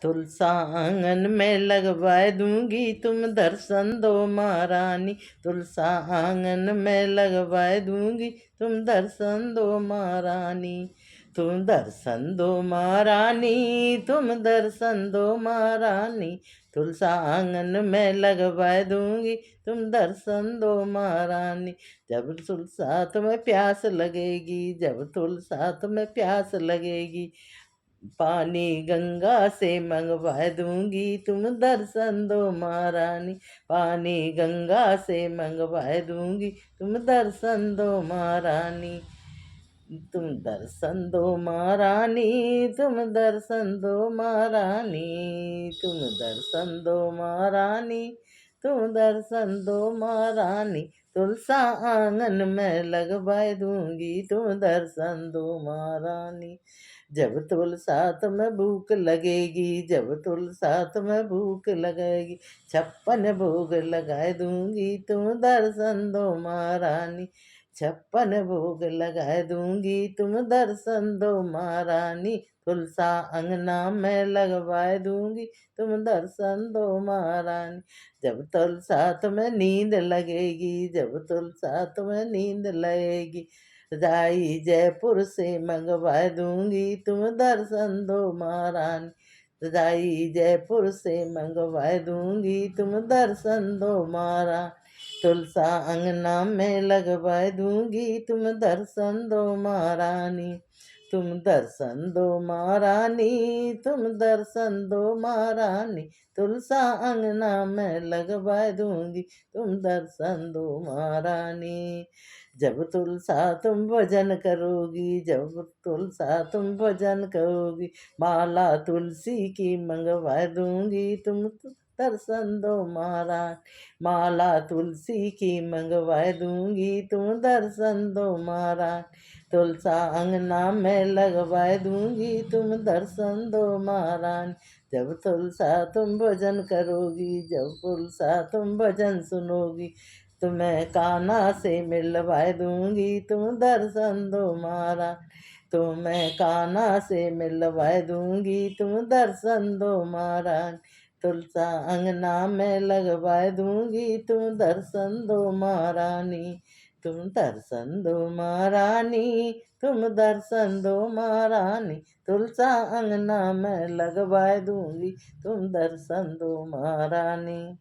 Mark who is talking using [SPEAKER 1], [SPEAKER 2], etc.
[SPEAKER 1] तुलसा आंगन में लगवाए दूंगी, तुम दर्शन दो महारानी। तुलसा आंगन में लगवाए दूंगी, तुम दर्शन दो महारानी। तुम दर्शन दो महारानी, तुम दर्शन दो महारानी। तुलसा आंगन में लगवाए दूंगी, तुम दर्शन दो महारानी। जब तुलसा तुम्हें प्यास लगेगी, जब तुलसा तुम्हें प्यास लगेगी, पानी गंगा से मंगवा दूंगी, तुम दर्शन दो महारानी। पानी गंगा से मंगवा दूंगी, तुम दर्शन दो महारानी। तुम दर्शन दो महारानी, तुम दर्शन दो महारानी। तुम दर्शन दो महारानी, तुम दर्शन दो महारानी। तुलसा आंगन में लगवाए दूंगी, तुम दर्शन दो महारानी। जब तुलसा तुम्हें भूख लगेगी, जब तुलसा तुम्हें भूख लगेगी, 56 भोग लगाए दूंगी, तुम दर्शन दो महारानी। 56 भोग लगाए दूंगी, तुम दर्शन दो महारानी। तुलसा अंगना में लगवाए दूंगी, तुम दर्शन दो महारानी। जब तुलसा तुम्हें नींद लगेगी, जब तुलसा तुम्हें नींद लगेगी, रजाई जयपुर से मंगवा दूंगी, तुम दर्शन दो महारानी। रजाई जयपुर से मंगवा दूंगी, तुम दर्शन दो महारानी। तुलसा अंगना में लगवा दूंगी, तुम दर्शन दो महारानी। तुम दर्शन दो महारानी, तुम दर्शन दो महारानी। तुलसा अंगना में लगवा दूंगी, तुम दर्शन दो महारानी। जब तुलसा तुम भजन करोगी, जब तुलसा तुम भजन करोगी, माला तुलसी की मंगवा दूंगी, तुम दर्शन दो महाराज। माला तुलसी की मंगवा दूंगी, तुम दर्शन दो महाराज। तुलसा अंगना में लगवा दूंगी, तुम दर्शन दो महाराज। जब तुलसा तुम भजन करोगी, जब तुलसा तुम भजन सुनोगी, तुम्हें कान्हा से मिलवा दूंगी, तुम दर्शन दो महाराज। तुम्हें कान्हा से मिलवा दूंगी, तुम दर्शन दो महाराज। तुलसा अंगना में लगवा दूंगी, तुम दर्शन दो महारानी। तुम दर्शन दो महारानी, तुम दर्शन दो महारानी। तुलसा अंगना में लगवा दूंगी, तुम दर्शन दो महारानी।